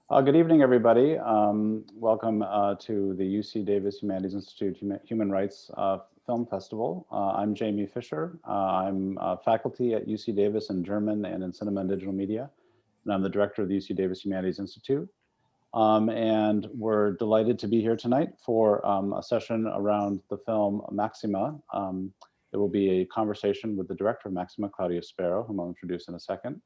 Good evening, everybody. Welcome to the UC Davis Humanities Institute Human Rights Film Festival. I'm Jaimey Fisher. I'm faculty at UC Davis in German and in Cinema and Digital Media, and I'm the director of the UC Davis Humanities Institute. And we're delighted to be here tonight for a session around the film Maxima. It will be a conversation with the director of Maxima, Claudia Sparrow, whom I'll introduce in a second.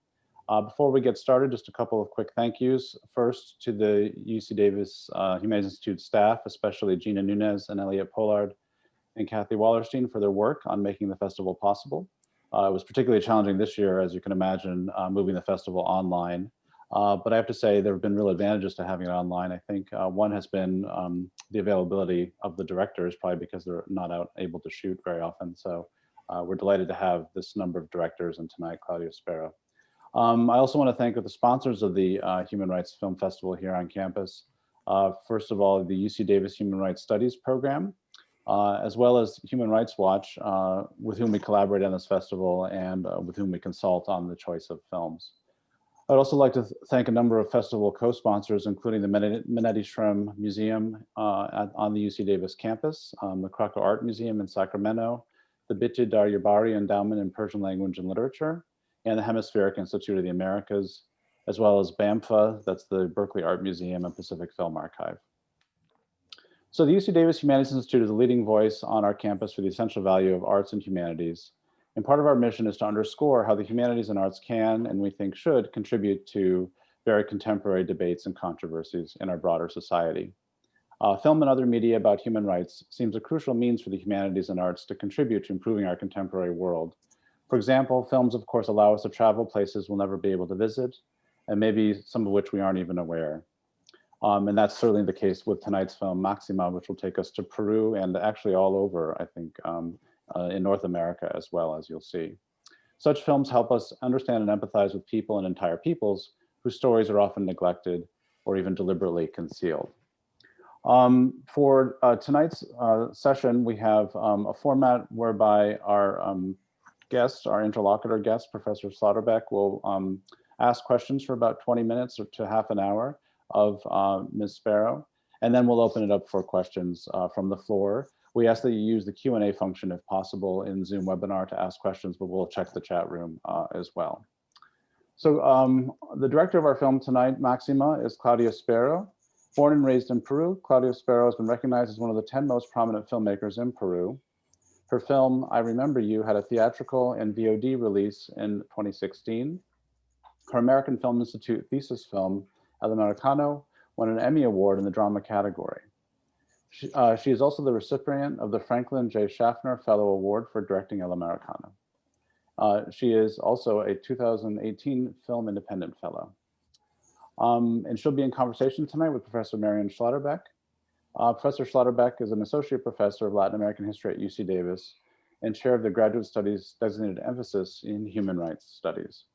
Before we get started, just a couple of quick thank yous. First, to the UC Davis Humanities Institute staff, especially Gina Nunez and Elliot Pollard and Kathy Wallerstein for their work on making the festival possible. It was particularly challenging this year, as you can imagine, moving the festival online. But I have to say there have been real advantages to having it online. I think one has been the availability of the directors, probably because they're not able to shoot very often. So we're delighted to have this number of directors, and tonight, Claudia Sparrow. I also want to thank the sponsors of the Human Rights Film Festival here on campus. First of all, the UC Davis Human Rights Studies program, as well as Human Rights Watch, with whom we collaborate on this festival and with whom we consult on the choice of films. I'd also like to thank a number of festival co-sponsors, including the Menetti-Schremm Museum on the UC Davis campus, the Krakow Art Museum in Sacramento, the Bitti Daryabari Endowment in Persian Language and Literature, and the Hemispheric Institute of the Americas, as well as BAMFA, that's the Berkeley Art Museum and Pacific Film Archive. So the UC Davis Humanities Institute is a leading voice on our campus for the essential value of arts and humanities. And part of our mission is to underscore how the humanities and arts can, and we think should, contribute to very contemporary debates and controversies in our broader society. Film and other media about human rights seems a crucial means for the humanities and arts to contribute to improving our contemporary world. For example, films, of course, allow us to travel places we'll never be able to visit, and maybe some of which we aren't even aware. And that's certainly the case with tonight's film, Maxima, which will take us to Peru and actually all over, I think, in North America as well, as you'll see. Such films help us understand and empathize with people and entire peoples whose stories are often neglected or even deliberately concealed. For tonight's session, we have a format whereby our guest, our interlocutor guest, Professor Schlotterbeck, will ask questions for about 20 minutes or to half an hour of Ms. Sparrow, and then we'll open it up for questions from the floor. We ask that you use the Q&A function if possible in Zoom webinar to ask questions, but we'll check the chat room as well. So the director of our film tonight, Maxima, is Claudia Sparrow. Born and raised in Peru, Claudia Sparrow has been recognized as one of the 10 most prominent filmmakers in Peru. Her film, I Remember You, had a theatrical and VOD release in 2016. Her American Film Institute thesis film, El Americano, won an Emmy Award in the drama category. She is also the recipient of the Franklin J. Schaffner Fellow Award for directing El Americano. She is also a 2018 Film Independent Fellow. And she'll be in conversation tonight with Professor Marian Schlotterbeck. Professor Schlotterbeck is an associate professor of Latin American history at UC Davis and chair of the graduate studies designated emphasis in human rights studies.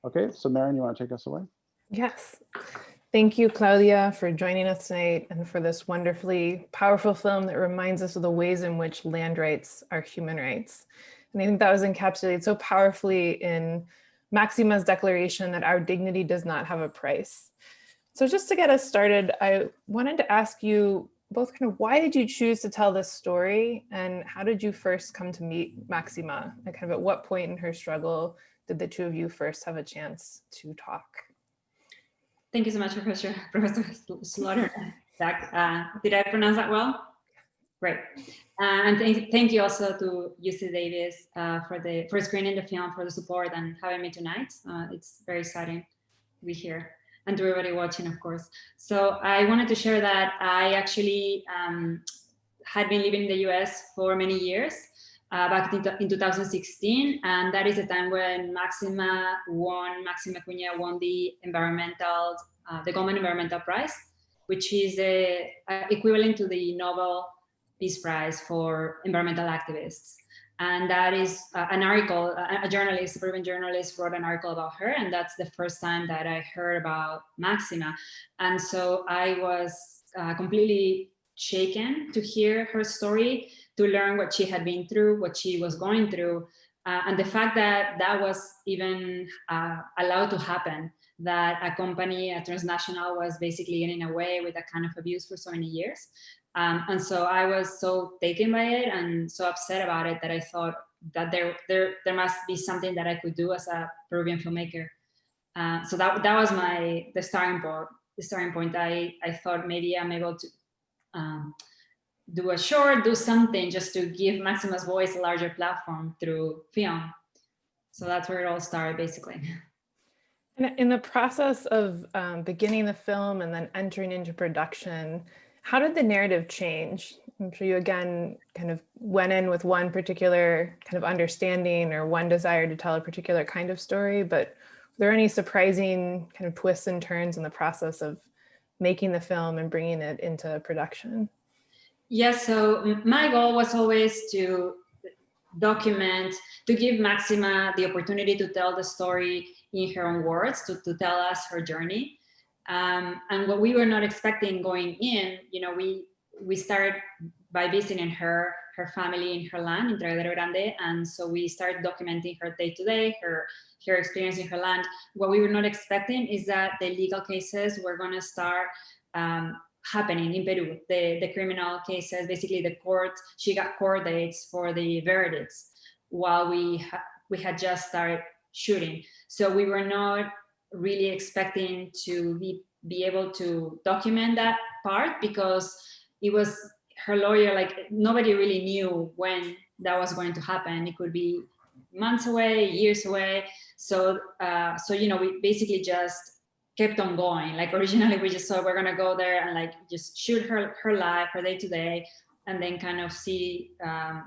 Okay, so Marian, you want to take us away? Yes. Thank you, Claudia, for joining us tonight and for this wonderfully powerful film that reminds us of the ways in which land rights are human rights. And I think that was encapsulated so powerfully in Maxima's declaration that our dignity does not have a price. So just to get us started, I wanted to ask you both kind of why did you choose to tell this story and how did you first come to meet Maxima? And kind of at what point in her struggle did the two of you first have a chance to talk? Thank you so much, Professor Schlotterbeck. Did I pronounce that well? Great. And thank you also to UC Davis for screening the film, for the support and having me tonight. It's very exciting to be here. And to everybody watching, of course. So I wanted to share that I actually had been living in the US for many years, back in 2016. And that is the time when Maxima Acuña won the Goldman Environmental Prize, which is equivalent to the Nobel Peace Prize for environmental activists. And that is an article, a Peruvian journalist wrote an article about her, and that's the first time that I heard about Maxima. And so I was completely shaken to hear her story, to learn what she had been through, what she was going through, and the fact that that was even allowed to happen. that a company, a transnational, was basically getting away with that kind of abuse for so many years. And so I was so taken by it and so upset about it that I thought that there must be something that I could do as a Peruvian filmmaker. So that was the starting point. The starting point. I thought maybe I'm able to do a short, do something just to give Maxima's voice a larger platform through film. So that's where it all started, basically. In the process of beginning the film and then entering into production, how did the narrative change? I'm sure you again kind of went in with one particular kind of understanding or one desire to tell a particular kind of story, but were there any surprising kind of twists and turns in the process of making the film and bringing it into production? Yes, so my goal was always to document, to give Maxima the opportunity to tell the story in her own words, to tell us her journey. And what we were not expecting going in, you know, we started by visiting her family in her land, in Traidero Grande, and so we started documenting her day-to-day, her experience in her land. What we were not expecting is that the legal cases were going to start happening in Peru. The criminal cases, basically the court, she got court dates for the verdicts while we had just started shooting. So we were not really expecting to be able to document that part because it was her lawyer, like nobody really knew when that was going to happen. It could be months away, years away. So you know, we basically just kept on going. Like originally we just thought we're gonna go there and like just shoot her life, her day to day, and then kind of see,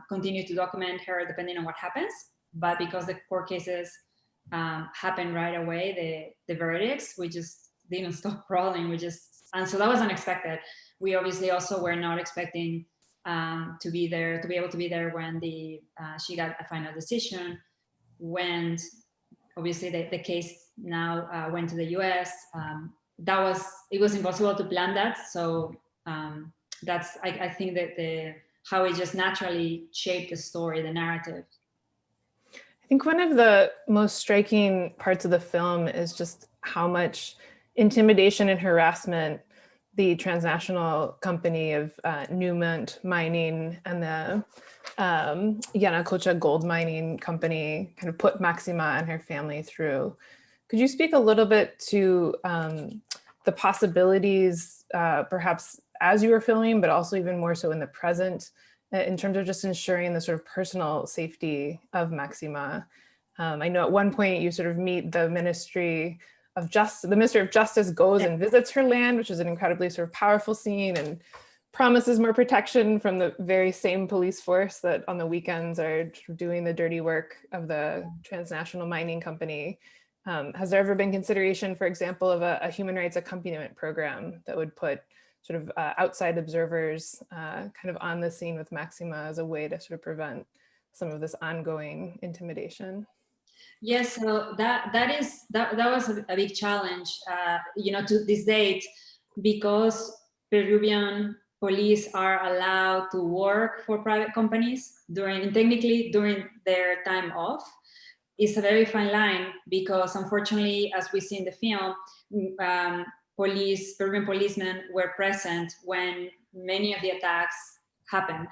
continue to document her depending on what happens. But because the court cases happened right away, the verdicts, we just didn't stop rolling. And so that was unexpected. We obviously also were not expecting to be able to be there when she got a final decision, when obviously the case now went to the US. It was impossible to plan that. So that's, I think that how it just naturally shaped the story, the narrative. I think one of the most striking parts of the film is just how much intimidation and harassment the transnational company of Newmont Mining and the Yanacocha gold mining company kind of put Maxima and her family through. Could you speak a little bit to the possibilities, perhaps as you were filming, but also even more so in the present, in terms of just ensuring the sort of personal safety of Maxima? I know at one point you sort of meet the Ministry of Justice. The Minister of Justice goes and visits her land, which is an incredibly sort of powerful scene, and promises more protection from the very same police force that on the weekends are doing the dirty work of the transnational mining company. Has there ever been consideration, for example, of a human rights accompaniment program that would put sort of outside observers kind of on the scene with Maxima as a way to sort of prevent some of this ongoing intimidation? Yes, so that was a big challenge, you know, to this date, because Peruvian police are allowed to work for private companies technically during their time off. It's a very fine line because unfortunately, as we see in the film, Peruvian policemen were present when many of the attacks happened,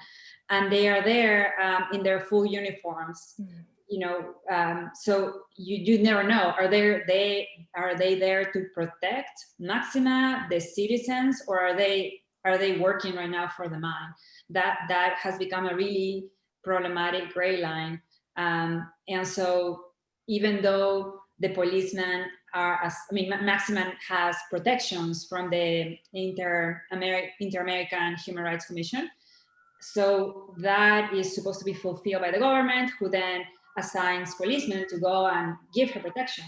and they are there in their full uniforms. Mm-hmm. You know, so you never know. Are they there to protect Maxima, the citizens, or are they working right now for the mine? That has become a really problematic gray line. And so even though the policemen Maxima has protections from the Inter-American Human Rights Commission, so that is supposed to be fulfilled by the government, who then assigns policemen to go and give her protection.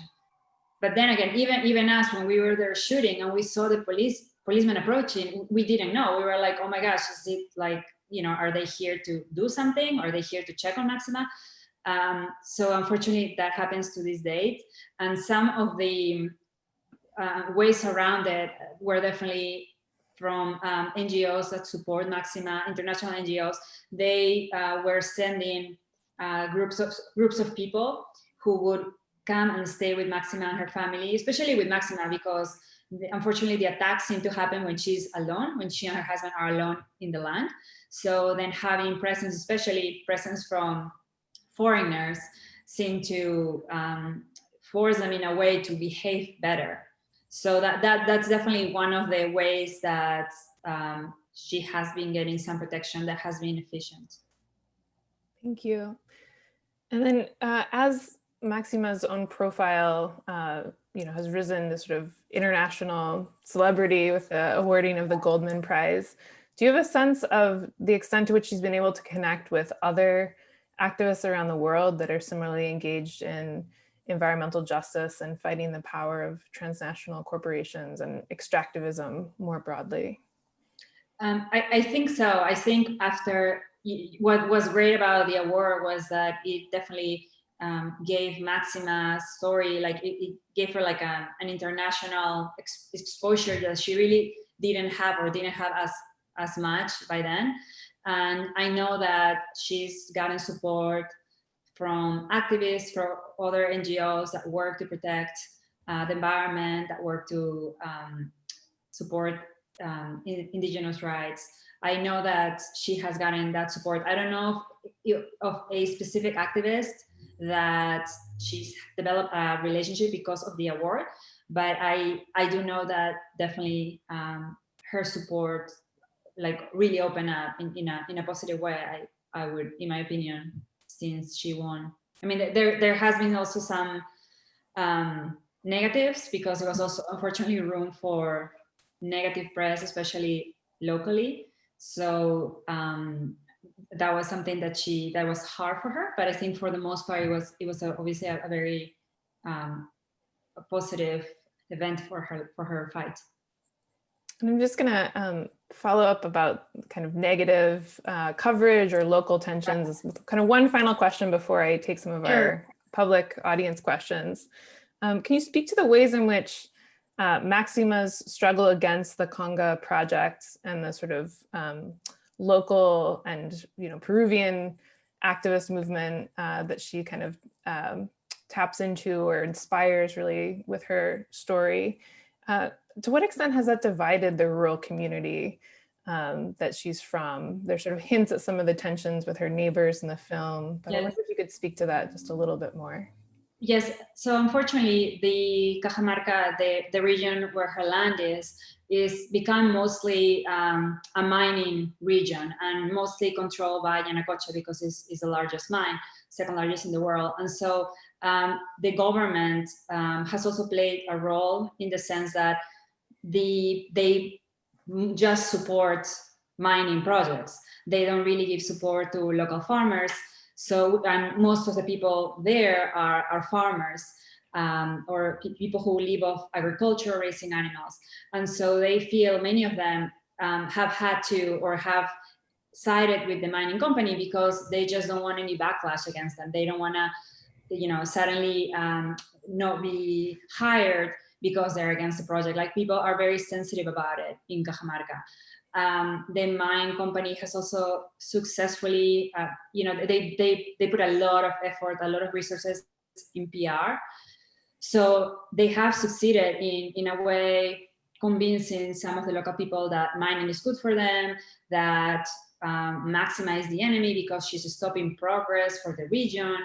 But then again, even us, when we were there shooting and we saw the policemen approaching, we didn't know. We were like, oh my gosh, is it like, you know, are they here to do something? Are they here to check on Maxima? So unfortunately, that happens to this date. And some of the ways around it were definitely from NGOs that support Maxima, international NGOs. They were sending groups of people who would come and stay with Maxima and her family, especially with Maxima, because unfortunately the attacks seem to happen when she's alone, when she and her husband are alone in the land. So then having presence, especially presence from foreigners, seem to force them in a way to behave better. So that's definitely one of the ways that she has been getting some protection that has been efficient. Thank you. And then as Maxima's own profile has risen to sort of international celebrity with the awarding of the Goldman Prize, do you have a sense of the extent to which she's been able to connect with other activists around the world that are similarly engaged in environmental justice and fighting the power of transnational corporations and extractivism more broadly? I think so. I think after, what was great about the award was that it definitely gave Maxima's story, like it gave her like an international exposure that she really didn't have as much by then. And I know that she's gotten support from activists, from other NGOs that work to protect the environment, that work to support indigenous rights. I know that she has gotten that support. I don't know of a specific activist that she's developed a relationship because of the award, but I do know that definitely her support like really opened up in a positive way. I would, in my opinion, since she won. I mean, there has been also some negatives, because there was also unfortunately room for negative press, especially locally. So that was something that was hard for her. But I think for the most part, it was obviously a very a positive event for her fight. And I'm just gonna follow up about kind of negative coverage or local tensions. Kind of one final question before I take some of our public audience questions. Can you speak to the ways in which Maxima's struggle against the Conga project and the sort of local and Peruvian activist movement that she kind of taps into or inspires really with her story? To what extent has that divided the rural community that she's from? There's sort of hints at some of the tensions with her neighbors in the film, but I wonder if you could speak to that just a little bit more. Yes, so unfortunately, the Cajamarca, the region where her land is become mostly a mining region, and mostly controlled by Yanacocha, because it's the largest mine, second largest in the world. And so the government has also played a role in the sense that they just support mining projects. They don't really give support to local farmers. So, and most of the people there are farmers or people who live off agriculture, raising animals. And so they feel, many of them have had to or have sided with the mining company because they just don't want any backlash against them. They don't want to, suddenly not be hired because they're against the project. Like, people are very sensitive about it in Cajamarca. The mine company has also successfully, they put a lot of effort, a lot of resources in PR. So they have succeeded in a way convincing some of the local people that mining is good for them, that Maxima is the enemy because she's stopping progress for the region,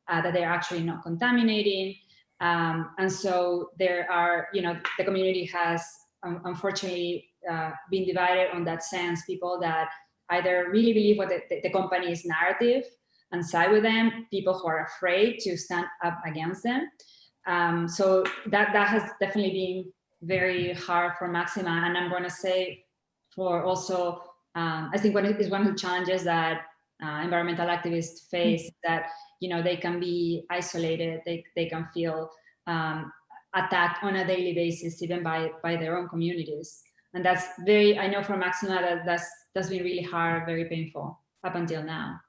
that they're actually not contaminating. And so there are, the community has unfortunately been divided on that sense. People that either really believe what the company's narrative and side with them, people who are afraid to stand up against them. So that has definitely been very hard for Maxima. And I'm going to say for also, I think one of the challenges that environmental activists face, that they can be isolated, they can feel attacked on a daily basis, even by their own communities. And that's very, I know for Maxima that's been really hard, very painful up until now.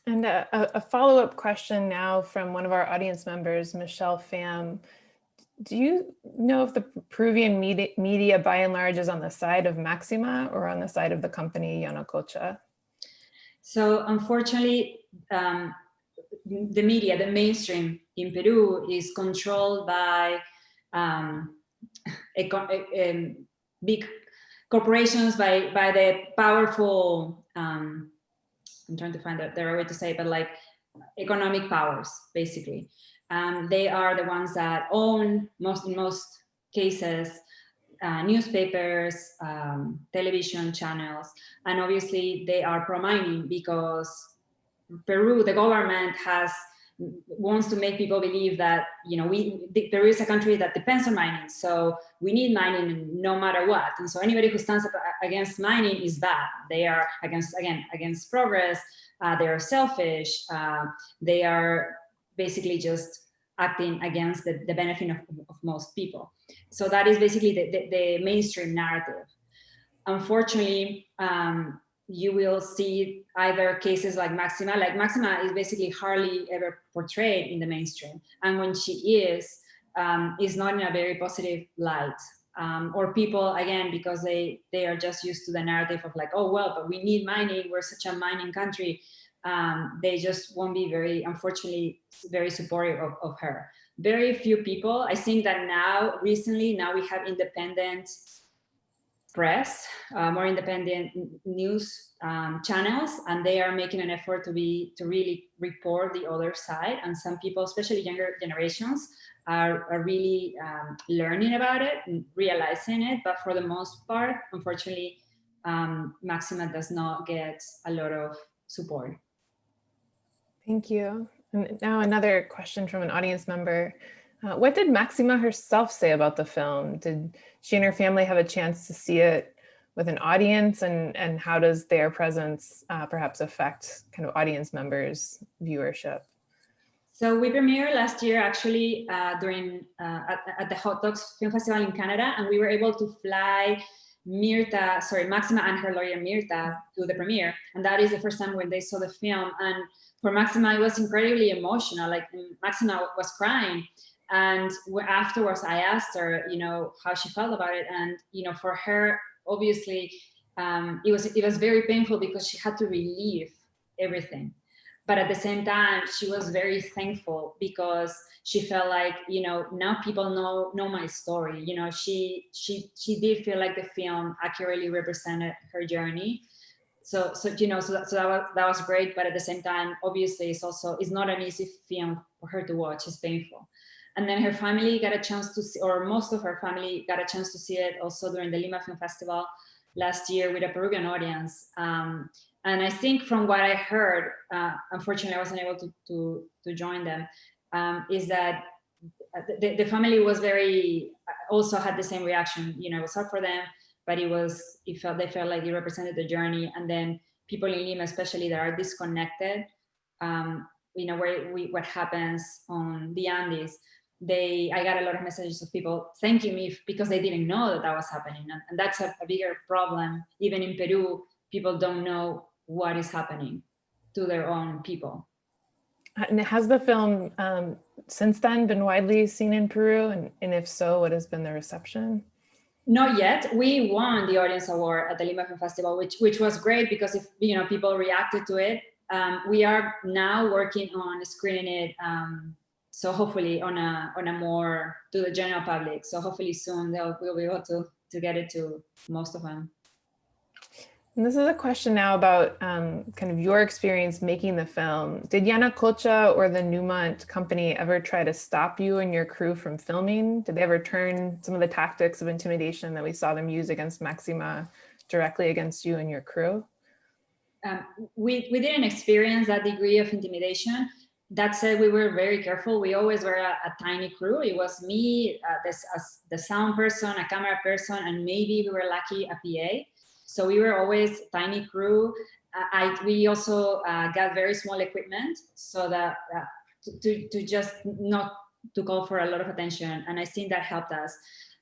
And a follow-up question now from one of our audience members, Michelle Pham. Do you know if the Peruvian media by and large is on the side of Maxima or on the side of the company Yanacocha? So unfortunately, the media, the mainstream in Peru is controlled by big corporations, by the powerful, I'm trying to find the right way to say it, but like economic powers, basically. They are the ones that own, in most cases, newspapers, television channels, and obviously they are pro-mining because Peru, the government wants to make people believe that, you know, Peru is a country that depends on mining, so we need mining no matter what. And so anybody who stands up against mining is bad. They are against progress. They are selfish. They are basically just acting against the benefit of most people. So that is basically the mainstream narrative. Unfortunately, you will see either cases like Maxima. Like Maxima is basically hardly ever portrayed in the mainstream. And when she is not in a very positive light. Or people, again, because they are just used to the narrative of like, oh, well, but we need mining. We're such a mining country. They just won't be unfortunately, very supportive of her. Very few people. I think that recently we have independent press, more independent news channels, and they are making an effort to really report the other side. And some people, especially younger generations, are really learning about it and realizing it. But for the most part, unfortunately, Maxima does not get a lot of support. Thank you. And now another question from an audience member. What did Maxima herself say about the film? Did she and her family have a chance to see it with an audience, and how does their presence perhaps affect kind of audience members' viewership? So we premiered last year, actually, at the Hot Dogs Film Festival in Canada, and we were able to fly Maxima and her lawyer Mirta to the premiere, and that is the first time when they saw the film. And for Maxima, it was incredibly emotional. Like Maxima was crying. And afterwards, I asked her, you know, how she felt about it. And, you know, for her, obviously, it was very painful because she had to relive everything. But at the same time, she was very thankful because she felt like, you know, now people know my story. You know, she did feel like the film accurately represented her journey. So you know, so that was great. But at the same time, obviously, it's not an easy film for her to watch. It's painful. And then her family got a chance to see, or most of her family got a chance to see it also during the Lima Film Festival last year with a Peruvian audience. And I think from what I heard, unfortunately I wasn't able to join them, is that the family was also had the same reaction. You know, it was hard for them, but they felt like it represented the journey. And then people in Lima, especially, that are disconnected, you know, what happens on the Andes. I got a lot of messages of people thanking me because they didn't know that was happening. And that's a bigger problem. Even in Peru, people don't know what is happening to their own people. And has the film since then been widely seen in Peru? And if so, what has been the reception? Not yet. We won the audience award at the Lima Film Festival, which was great because people reacted to it. We are now working on screening it. So hopefully on a more to the general public. So hopefully soon we'll be able to get it to most of them. And this is a question now about kind of your experience making the film. Did Yanacocha or the Newmont company ever try to stop you and your crew from filming? Did they ever turn some of the tactics of intimidation that we saw them use against Maxima directly against you and your crew? We didn't experience that degree of intimidation. That said, we were very careful. We always were a tiny crew. It was me, the sound person, a camera person, and maybe we were lucky, a PA. So we were always a tiny crew. We also got very small equipment so that to just not to call for a lot of attention. And I think that helped us.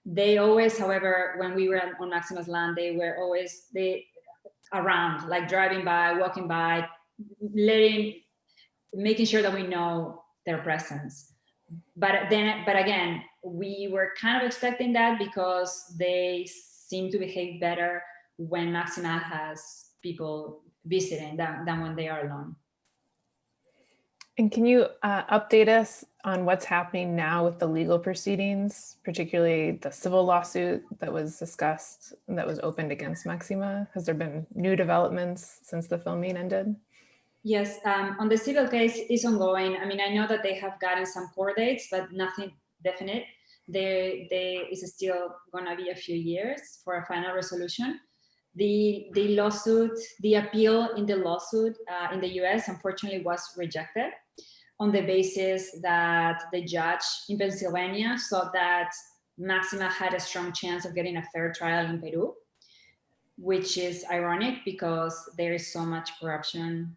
They always, however, when we were on Maxima's land, they were always around, like driving by, walking by, making sure that we know their presence. But again, we were kind of expecting that because they seem to behave better when Maxima has people visiting than when they are alone. And can you update us on what's happening now with the legal proceedings, particularly the civil lawsuit that was discussed and that was opened against Maxima? Has there been new developments since the filming ended? Yes, on the civil case is ongoing. I mean, I know that they have gotten some court dates, but nothing definite. It's still gonna be a few years for a final resolution. The lawsuit, the appeal in the lawsuit in the US, unfortunately, was rejected on the basis that the judge in Pennsylvania saw that Maxima had a strong chance of getting a fair trial in Peru, which is ironic because there is so much corruption.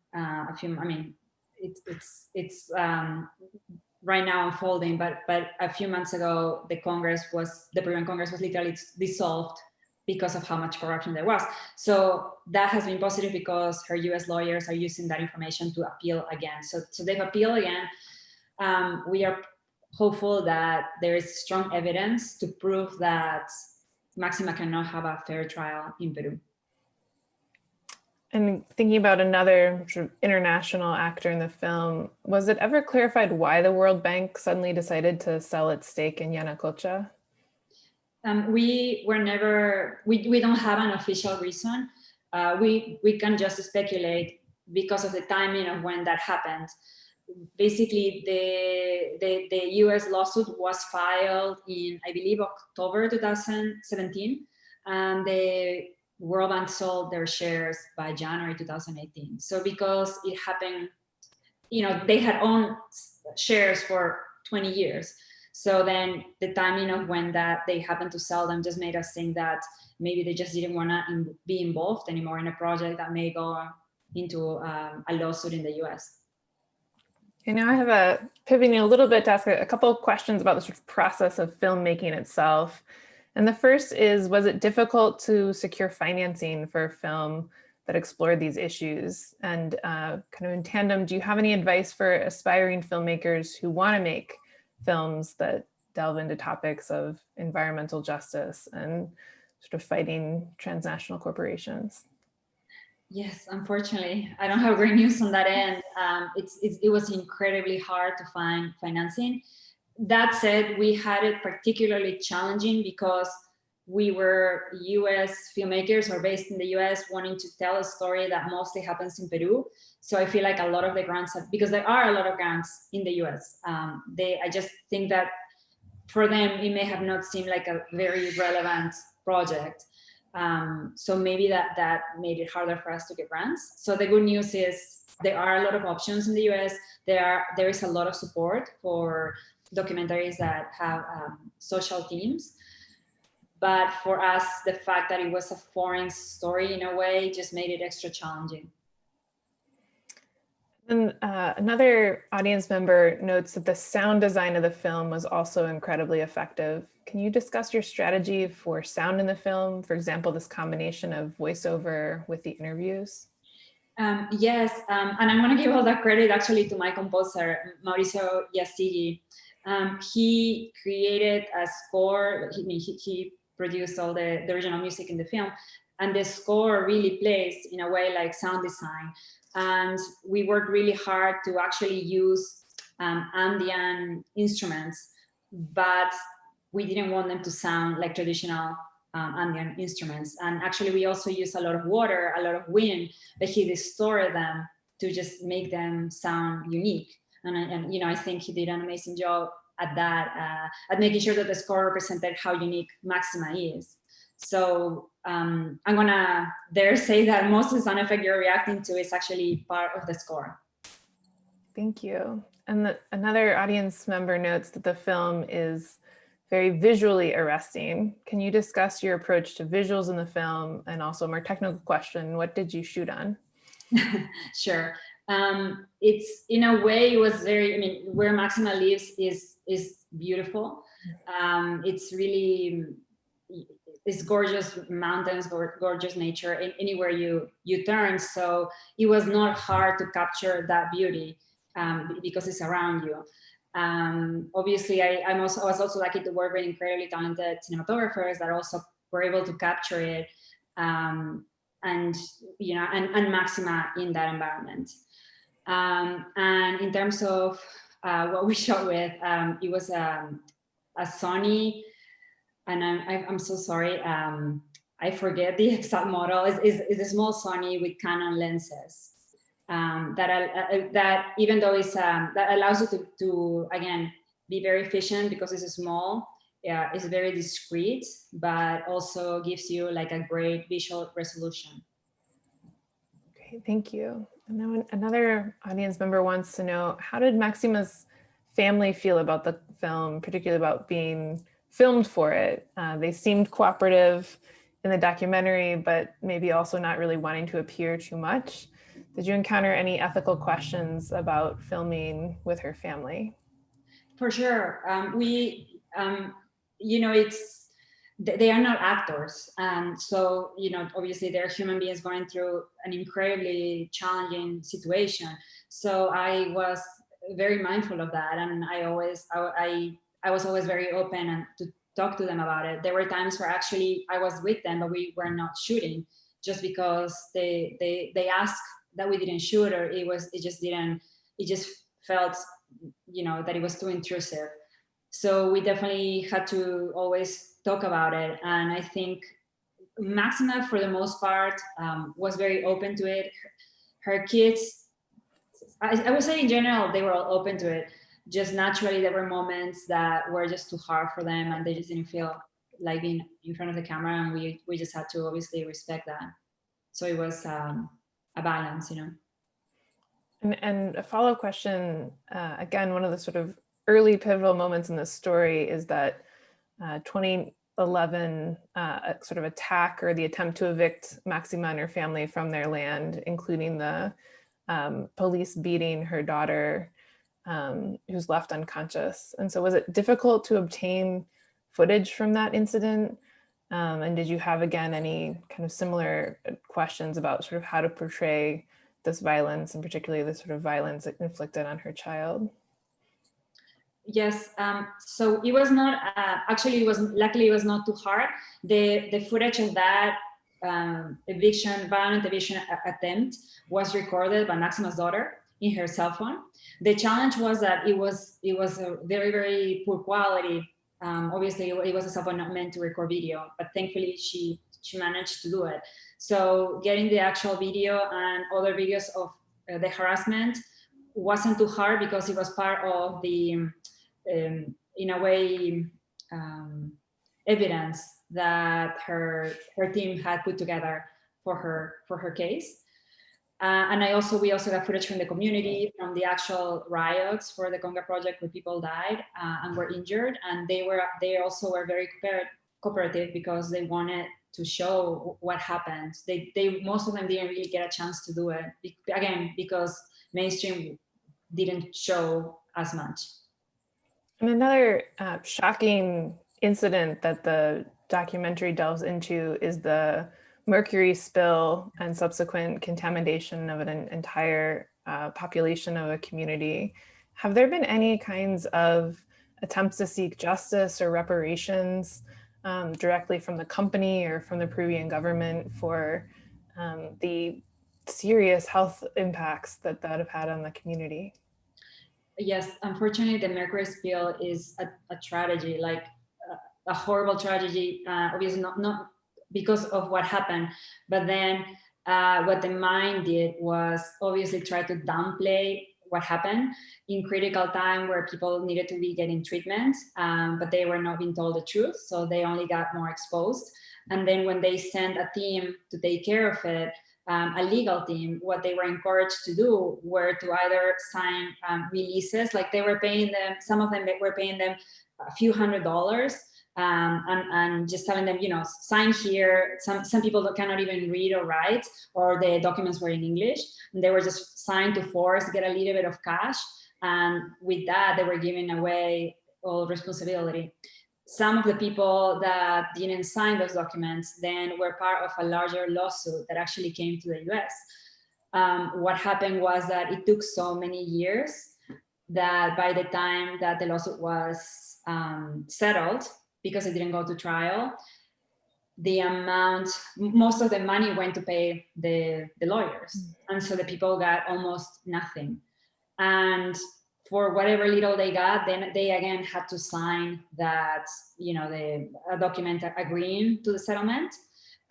It's right now unfolding, but a few months ago, the Peruvian Congress was literally dissolved because of how much corruption there was. So that has been positive because her US lawyers are using that information to appeal again. So they've appealed again. We are hopeful that there is strong evidence to prove that Maxima cannot have a fair trial in Peru. And thinking about another sort of international actor in the film, was it ever clarified why the World Bank suddenly decided to sell its stake in Yanacocha? We don't have an official reason. We can just speculate because of the timing of when that happened. Basically, the US lawsuit was filed in, I believe, October 2017, and the World Bank sold their shares by January 2018. So because it happened, they had owned shares for 20 years. So then the timing of when that they happened to sell them just made us think that maybe they just didn't want to be involved anymore in a project that may go into a lawsuit in the US. And now I have pivoting a little bit to ask a couple of questions about the sort of process of filmmaking itself. And the first is, was it difficult to secure financing for a film that explored these issues? And kind of in tandem, do you have any advice for aspiring filmmakers who want to make films that delve into topics of environmental justice and sort of fighting transnational corporations? Yes, unfortunately, I don't have great news on that end. It was incredibly hard to find financing. That said, we had it particularly challenging because we were US filmmakers or based in the US wanting to tell a story that mostly happens in Peru. So I feel like a lot of the grants, because there are a lot of grants in the US, I just think that for them, it may have not seemed like a very relevant project. So maybe that made it harder for us to get grants. So the good news is there are a lot of options in the US. There is a lot of support for documentaries that have social themes. But for us, the fact that it was a foreign story in a way just made it extra challenging. And another audience member notes that the sound design of the film was also incredibly effective. Can you discuss your strategy for sound in the film? For example, this combination of voiceover with the interviews? Yes, and I'm going to give all that credit actually to my composer, Mauricio Yasigi. He created a score. He produced all the original music in the film, and the score really plays in a way like sound design. And we worked really hard to actually use ambient instruments, but we didn't want them to sound like traditional ambient instruments. And actually, we also use a lot of water, a lot of wind, but he distorted them to just make them sound unique. And I think he did an amazing job at that, at making sure that the score represented how unique Maxima is. So I'm gonna dare say that most of the sound effect you're reacting to is actually part of the score. Thank you. And another audience member notes that the film is very visually arresting. Can you discuss your approach to visuals in the film? And also a more technical question, what did you shoot on? Sure. It's in a way, it was very, where Maxima lives is beautiful. It's gorgeous mountains, gorgeous nature anywhere you turn. So it was not hard to capture that beauty because it's around you. Obviously, I was also lucky to work with incredibly talented cinematographers that also were able to capture it, and Maxima in that environment. And in terms of what we shot with, it was a Sony, and I'm so sorry, I forget the exact model. It's a small Sony with Canon lenses that even though it's that allows you to again be very efficient because it's small. Yeah, it's very discreet, but also gives you like a great visual resolution. Great, thank you. And now another audience member wants to know, how did Maxima's family feel about the film, particularly about being filmed for it? They seemed cooperative in the documentary, but maybe also not really wanting to appear too much. Did you encounter any ethical questions about filming with her family? For sure. You know, they are not actors. So, you know, obviously they're human beings going through an incredibly challenging situation. So I was very mindful of that. And I was always very open and to talk to them about it. There were times where actually I was with them, but we were not shooting just because they asked that we didn't shoot, or it just felt, you know, that it was too intrusive. So we definitely had to always talk about it. And I think Maxima, for the most part, was very open to it. Her kids, I would say in general, they were all open to it. Just naturally, there were moments that were just too hard for them and they just didn't feel like being in front of the camera. And we just had to obviously respect that. So it was a balance, you know. And a follow-up question, again, one of the sort of early pivotal moments in this story is that 2011 sort of attack or the attempt to evict Maxima and her family from their land, including the police beating her daughter, who's left unconscious. And so was it difficult to obtain footage from that incident? And did you have, again, any kind of similar questions about sort of how to portray this violence, and particularly the sort of violence inflicted on her child? Yes, so it was not, actually luckily it was not too hard. The footage of that violent eviction attempt was recorded by Maxima's daughter in her cell phone. The challenge was that it was a very, very poor quality. Obviously it was a cell phone not meant to record video, but thankfully she managed to do it. So getting the actual video and other videos of the harassment wasn't too hard because it was part of the, in a way, evidence that her team had put together for her case. And we also got footage from the community, from the actual riots for the Conga project where people died and were injured. And they also were very cooperative because they wanted to show what happened. Most of them didn't really get a chance to do it, again, because mainstream didn't show as much. And another shocking incident that the documentary delves into is the mercury spill and subsequent contamination of an entire population of a community. Have there been any kinds of attempts to seek justice or reparations directly from the company or from the Peruvian government for the serious health impacts that have had on the community? Yes, unfortunately, the mercury spill is a tragedy, like a horrible tragedy, obviously not because of what happened, but then what the mine did was obviously try to downplay what happened in critical time where people needed to be getting treatment, but they were not being told the truth, so they only got more exposed. And then when they sent a team to take care of it, a legal team, what they were encouraged to do were to either sign releases, like they were paying them, some of them were paying them a few $100s, and just telling them, you know, sign here. Some people that cannot even read or write, or the documents were in English, and they were just signed to force, get a little bit of cash, and with that, they were giving away all responsibility. Some of the people that didn't sign those documents then were part of a larger lawsuit that actually came to the US. What happened was that it took so many years that by the time that the lawsuit was settled, because it didn't go to trial, the amount, most of the money went to pay the lawyers. And so the people got almost nothing. And for whatever little they got, then they again had to sign that, a document agreeing to the settlement.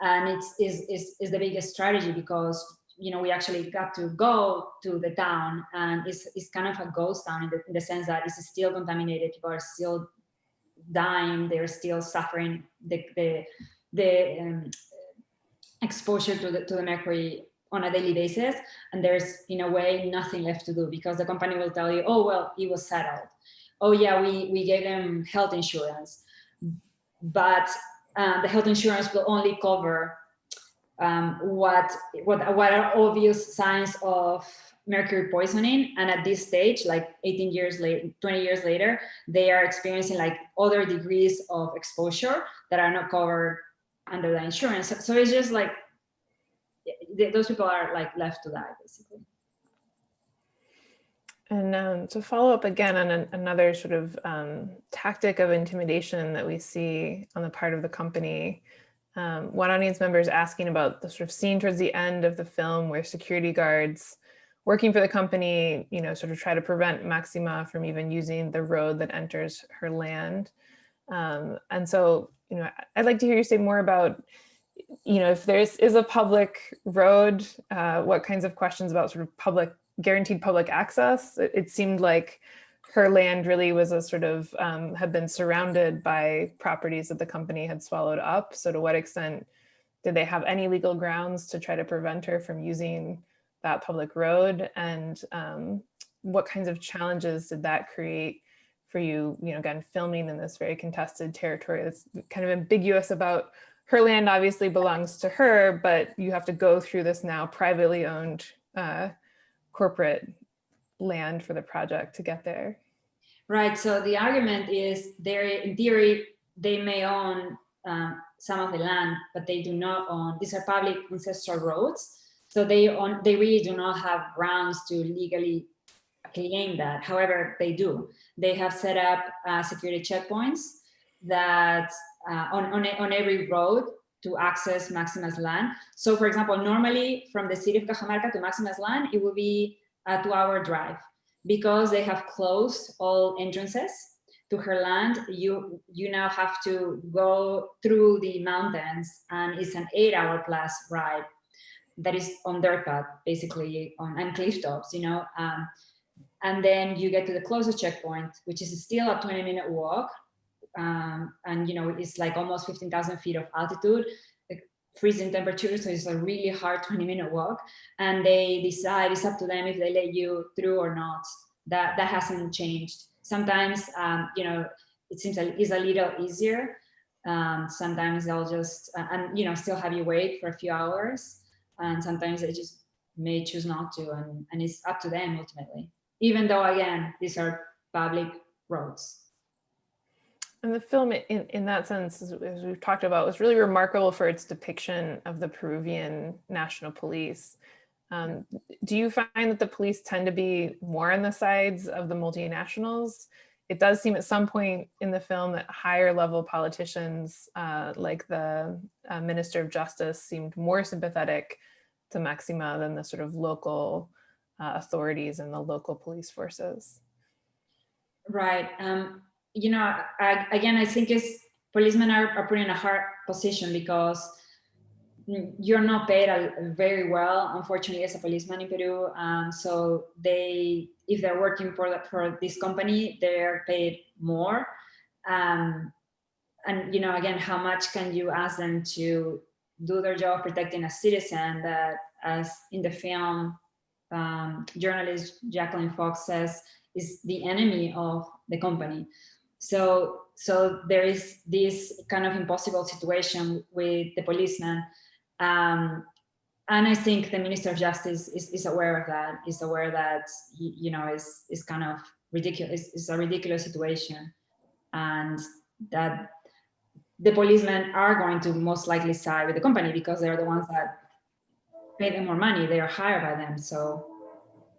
And it's the biggest strategy because, we actually got to go to the town, and it's kind of a ghost town in the sense that it's still contaminated. People are still dying. They're still suffering the exposure to the mercury on a daily basis, and there's in a way nothing left to do because the company will tell you, oh well, it was settled. Oh yeah, we gave them health insurance, but the health insurance will only cover what are obvious signs of mercury poisoning, and at this stage, like 18 years later, 20 years later, they are experiencing like other degrees of exposure that are not covered under the insurance. So it's just like those people are like left to die basically. And to follow up again on another sort of tactic of intimidation that we see on the part of the company, one audience member is asking about the sort of scene towards the end of the film where security guards working for the company, sort of try to prevent Maxima from even using the road that enters her land. And so, I'd like to hear you say more about, if there is a public road, what kinds of questions about sort of guaranteed public access. It seemed like her land really was a sort of, had been surrounded by properties that the company had swallowed up. So to what extent did they have any legal grounds to try to prevent her from using that public road? And what kinds of challenges did that create for you, again, filming in this very contested territory that's kind of ambiguous about her land obviously belongs to her, but you have to go through this now privately owned corporate land for the project to get there. Right, so the argument is in theory, they may own some of the land, but they do not own, these are public ancestral roads. So they really do not have grounds to legally claim that. However, they do. They have set up security checkpoints that on every road to access Maxima's land. So for example, normally from the city of Cajamarca to Maxima's land, it would be a 2-hour drive. Because they have closed all entrances to her land, you now have to go through the mountains, and it's an 8-hour plus ride that is on dirt path, basically, and cliff tops, and then you get to the closest checkpoint, which is still a 20-minute walk, and it's like almost 15,000 feet of altitude, freezing temperature, so it's a really hard 20-minute walk, and they decide, it's up to them if they let you through or not. That hasn't changed. Sometimes it seems like it's a little easier. Sometimes they'll just still have you wait for a few hours, and sometimes they just may choose not to, and it's up to them ultimately, even though again these are public roads. And the film, in that sense, as we've talked about, was really remarkable for its depiction of the Peruvian National Police. Do you find that the police tend to be more on the sides of the multinationals? It does seem at some point in the film that higher level politicians, like the Minister of Justice, seemed more sympathetic to Maxima than the sort of local authorities and the local police forces. Right. I think policemen are put in a hard position because you're not paid very well, unfortunately, as a policeman in Peru. So if they're working for this company, they're paid more. And again, how much can you ask them to do their job protecting a citizen that, as in the film, journalist Jacqueline Fox says, is the enemy of the company. So there is this kind of impossible situation with the policeman. And I think the Minister of Justice is aware of that, is aware that, is kind of ridiculous, it's a ridiculous situation. And that the policemen are going to most likely side with the company because they're the ones that pay them more money, they are hired by them. So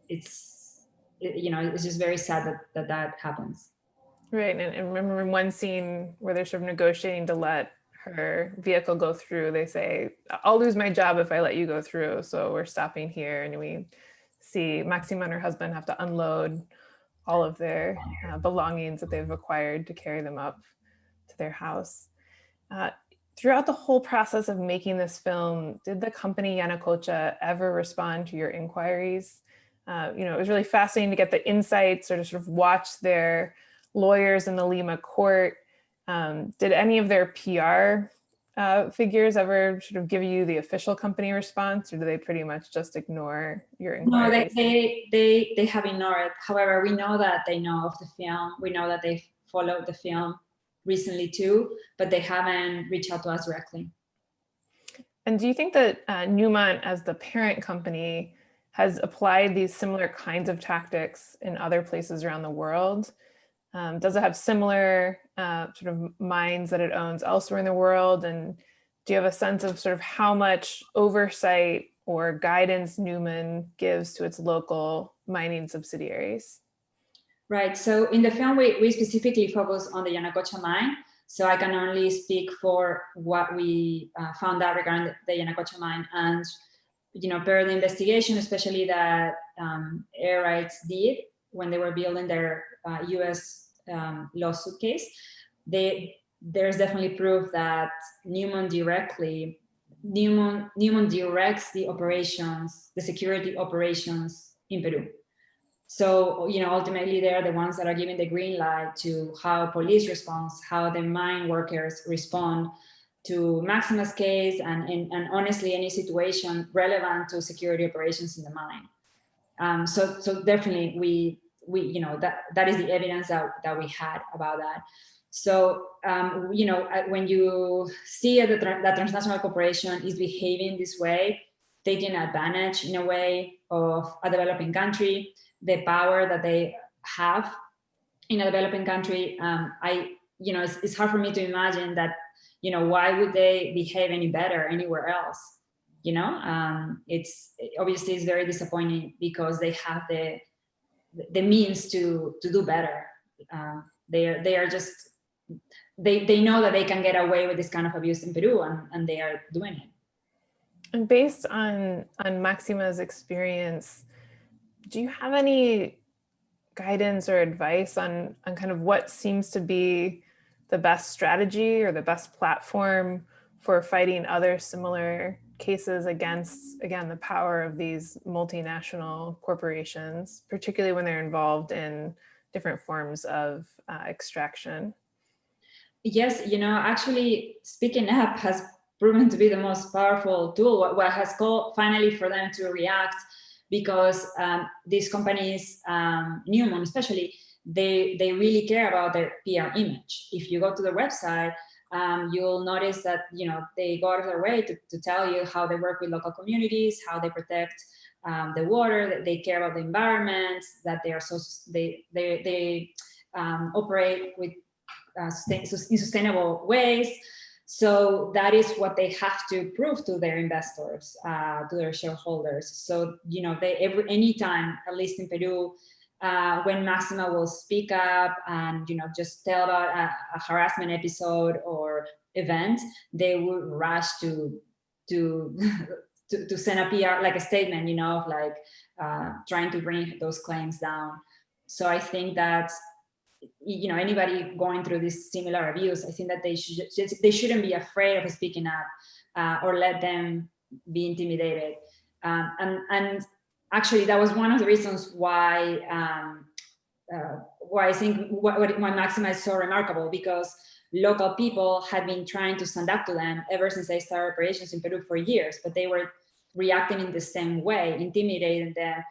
it's just very sad that happens. Right, and remember one scene where they're sort of negotiating to let her vehicle go through, they say, I'll lose my job if I let you go through. So we're stopping here. And we see Maxima and her husband have to unload all of their belongings that they've acquired to carry them up to their house. Throughout the whole process of making this film, did the company Yanacocha ever respond to your inquiries? It was really fascinating to get the insights or to sort of watch their lawyers in the Lima court. Did any of their PR figures ever sort of give you the official company response, or do they pretty much just ignore your inquiries? No, they have ignored. However, we know that they know of the film. We know that they followed the film recently too, but they haven't reached out to us directly. And do you think that Newmont, as the parent company, has applied these similar kinds of tactics in other places around the world? Does it have similar sort of mines that it owns elsewhere in the world? And do you have a sense of sort of how much oversight or guidance Newmont gives to its local mining subsidiaries? Right, so in the film, we specifically focus on the Yanacocha mine. So I can only speak for what we found out regarding the Yanacocha mine. And, per the investigation, especially that Air Rights did when they were building their US lawsuit case, there's definitely proof that Newmont directs the operations, the security operations in Peru. So, ultimately they're the ones that are giving the green light to how police responds, how the mine workers respond to Maxima's case, and honestly, any situation relevant to security operations in the mine. So definitely we that is the evidence that we had about that. So, when you see that transnational corporation is behaving this way, taking advantage in a way of a developing country, the power that they have in a developing country, it's hard for me to imagine that, why would they behave any better anywhere else? It's very disappointing because they have the means to do better. They are just, they know that they can get away with this kind of abuse in Peru, and they are doing it. And based on Maxima's experience, do you have any guidance or advice on kind of what seems to be the best strategy or the best platform for fighting other similar cases against, again, the power of these multinational corporations, particularly when they're involved in different forms of extraction? Yes, actually speaking up has proven to be the most powerful tool. What has called finally for them to react, because these companies, Newmont especially, they really care about their PR image. If you go to their website, you'll notice that they go out of their way to tell you how they work with local communities, how they protect the water, that they care about the environment, that they are they operate with in sustainable ways. So that is what they have to prove to their investors, to their shareholders. So anytime, at least in Peru, when Maxima will speak up and just tell about a harassment episode or event, they would rush to send a PR, like a statement, of like trying to bring those claims down. So I think that anybody going through this similar abuse, I think that they shouldn't be afraid of speaking up or let them be intimidated. And actually, that was one of the reasons why I think why Maxima is so remarkable, because local people had been trying to stand up to them ever since they started operations in Peru for years, but they were reacting in the same way, intimidating them,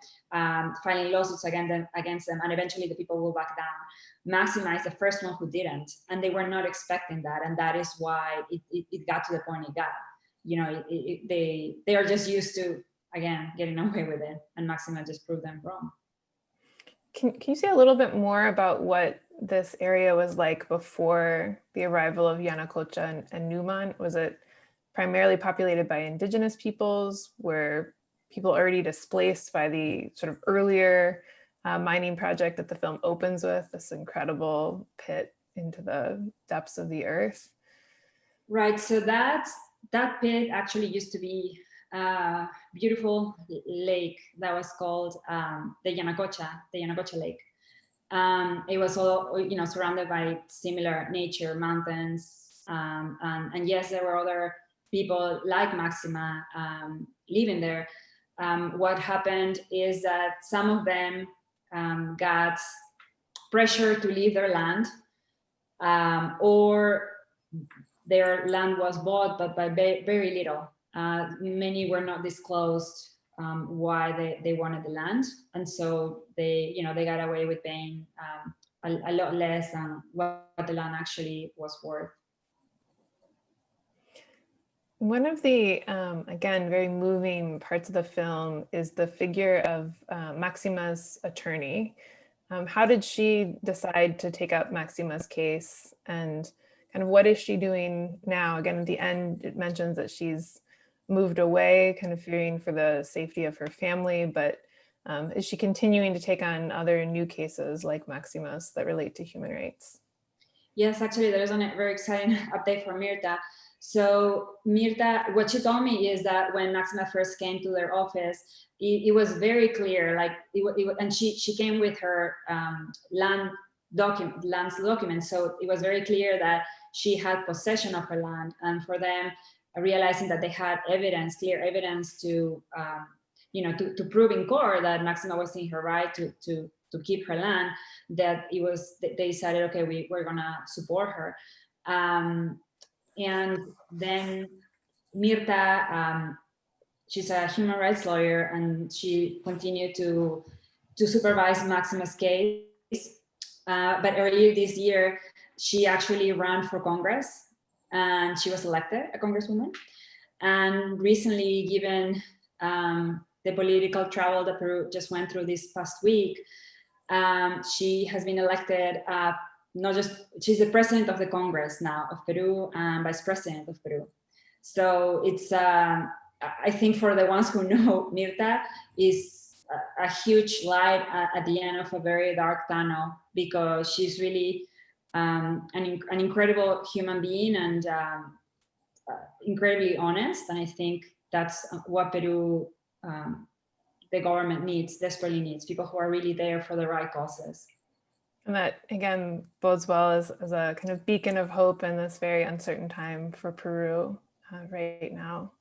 filing lawsuits against them, and eventually the people will back down. Maxima is the first one who didn't, and they were not expecting that, and that is why it got to the point it got. They are just used to, again, getting away with it, and Maxima just proved them wrong. Can you say a little bit more about what this area was like before the arrival of Yanacocha and Newmont? Was it primarily populated by indigenous peoples? Were people already displaced by the sort of earlier mining project that the film opens with, this incredible pit into the depths of the earth? Right, so that pit actually used to be a beautiful lake that was called the Yanacocha Lake. It was all, surrounded by similar nature, mountains, and yes, there were other people like Maxima living there. What happened is that some of them got pressure to leave their land, or their land was bought, but by very little. Many were not disclosed why they wanted the land, and so they got away with paying a lot less than what the land actually was worth. One of the, again, very moving parts of the film is the figure of Maxima's attorney. How did she decide to take up Maxima's case, and kind of what is she doing now? Again, at the end, it mentions that she's moved away, kind of fearing for the safety of her family, but is she continuing to take on other new cases like Maxima's that relate to human rights? Yes, actually, there is a very exciting update for Mirta. So Mirta, what she told me is that when Maxima first came to their office, it was very clear, like, and she came with her land document. So it was very clear that she had possession of her land, and for them, realizing that they had evidence, clear evidence to prove in court that Maxima was in her right to keep her land, that they decided, okay, we're gonna support her. And then Mirta, she's a human rights lawyer, and she continued to supervise Maxima's case. But earlier this year, she actually ran for Congress, and she was elected a congresswoman. And recently, given the political travel that Peru just went through this past week, she has been elected she's the president of the Congress now of Peru and vice president of Peru. So it's, I think for the ones who know Mirta, is a huge light at the end of a very dark tunnel, because she's really an incredible human being, and incredibly honest. And I think that's what Peru, the government desperately needs, people who are really there for the right causes. And that, again, bodes well as a kind of beacon of hope in this very uncertain time for Peru right now.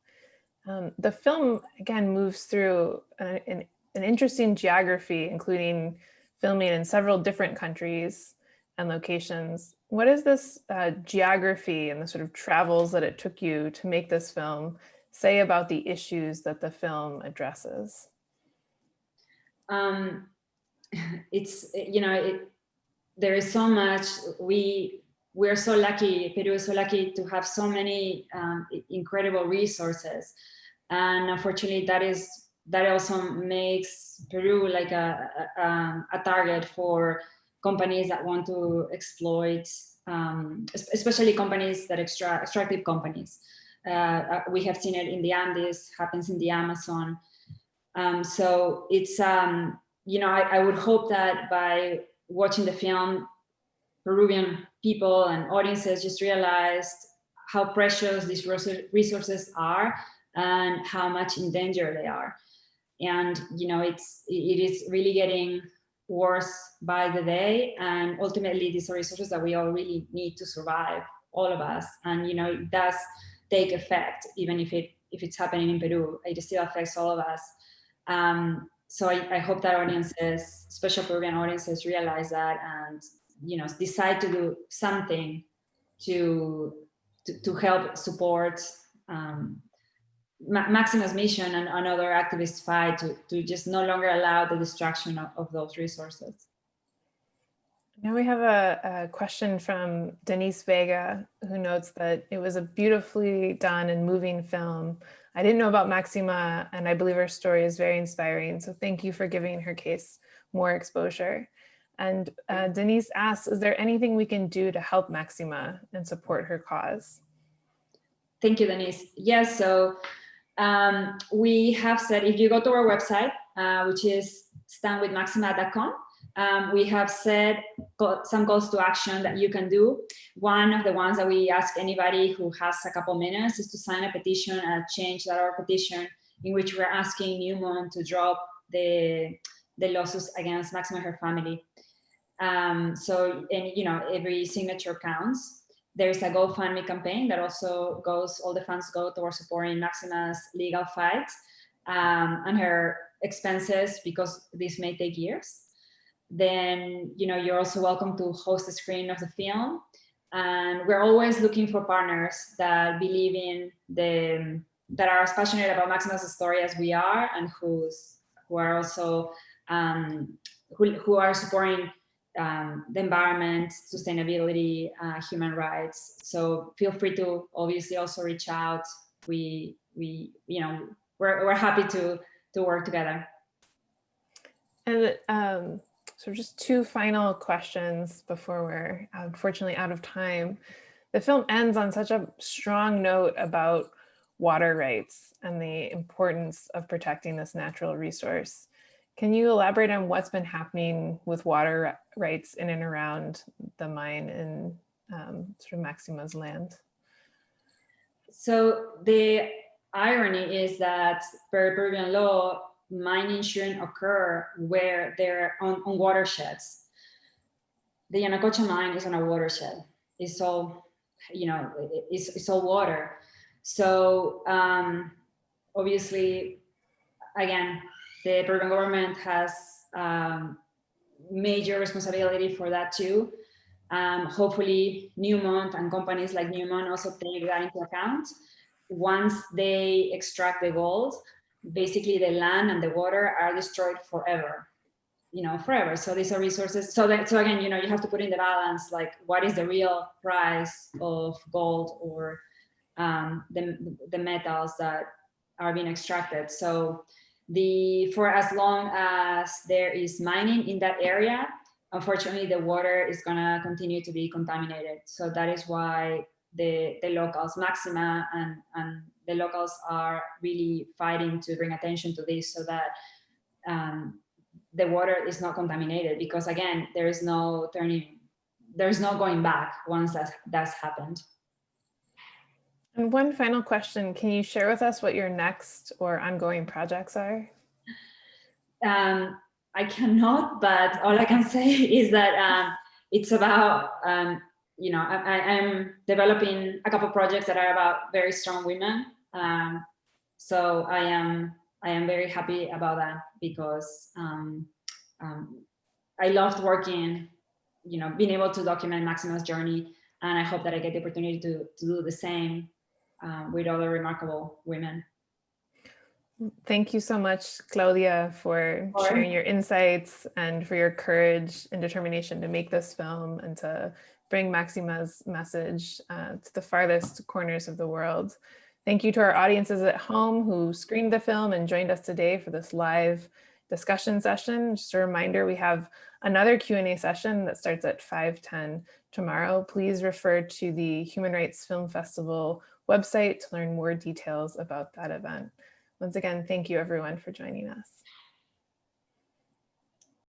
The film, again, moves through an interesting geography, including filming in several different countries and locations. What is this geography and the sort of travels that it took you to make this film say about the issues that the film addresses? It's, there is so much. We're so lucky, Peru is so lucky to have so many incredible resources. And unfortunately, that also makes Peru like a target for companies that want to exploit, especially companies that extractive companies. We have seen it in the Andes, happens in the Amazon. So it's, I would hope that by watching the film, Peruvian people and audiences just realized how precious these resources are and how much in danger they are. And, it is really getting worse by the day. And ultimately, these are resources that we all really need to survive, all of us. And, it does take effect, even if it's happening in Peru, it still affects all of us. So I hope that audiences, special Peruvian audiences, realize that and decide to do something to help support Maxima's mission and other activists' fight to just no longer allow the destruction of those resources. Now we have a question from Denise Vega, who notes that it was a beautifully done and moving film. I didn't know about Maxima, and I believe her story is very inspiring. So thank you for giving her case more exposure. And Denise asks, is there anything we can do to help Maxima and support her cause? Thank you, Denise. Yes, so we have said, if you go to our website, which is standwithmaxima.com, we have set some calls to action that you can do. One of the ones that we ask anybody who has a couple minutes is to sign a petition, a change.org petition, in which we're asking Newmont to drop the lawsuits against Maxima and her family. So, and you know, every signature counts. There's a GoFundMe campaign that also goes, all the funds go towards supporting Maxima's legal fight and her expenses, because this may take years. Then, you know, you're also welcome to host a screening of the film. And we're always looking for partners that believe in that are as passionate about Maxima's story as we are, and who are also, who are supporting the environment, sustainability, human rights. So feel free to obviously also reach out. You know, we're happy to work together. And so just two final questions before we're unfortunately out of time. The film ends on such a strong note about water rights and the importance of protecting this natural resource. Can you elaborate on what's been happening with water rights in and around the mine in sort of Maxima's land? So the irony is that per Peruvian law, mining shouldn't occur where they're on watersheds. The Yanacocha mine is on a watershed. It's all, you know, it's all water. So obviously, again, the Peruvian government has major responsibility for that too. Hopefully Newmont and companies like Newmont also take that into account. Once they extract the gold, basically the land and the water are destroyed forever, you know, forever. So these are resources. So again, you know, you have to put in the balance, like what is the real price of gold or the metals that are being extracted. So for as long as there is mining in that area, unfortunately, the water is gonna continue to be contaminated. So that is why the locals, Maxima and the locals, are really fighting to bring attention to this, so that the water is not contaminated, because again, there's no going back once that's happened. And one final question, can you share with us what your next or ongoing projects are? I cannot, but all I can say is that it's about, you know, I'm developing a couple projects that are about very strong women. So I am very happy about that, because I loved working, you know, being able to document Maxima's journey, and I hope that I get the opportunity to do the same with other remarkable women. Thank you so much, Claudia, for sharing your insights and for your courage and determination to make this film and to bring Maxima's message to the farthest corners of the world. Thank you to our audiences at home who screened the film and joined us today for this live discussion session. Just a reminder, we have another Q&A session that starts at 5:10 tomorrow. Please refer to the Human Rights Film Festival website to learn more details about that event. Once again, thank you everyone for joining us.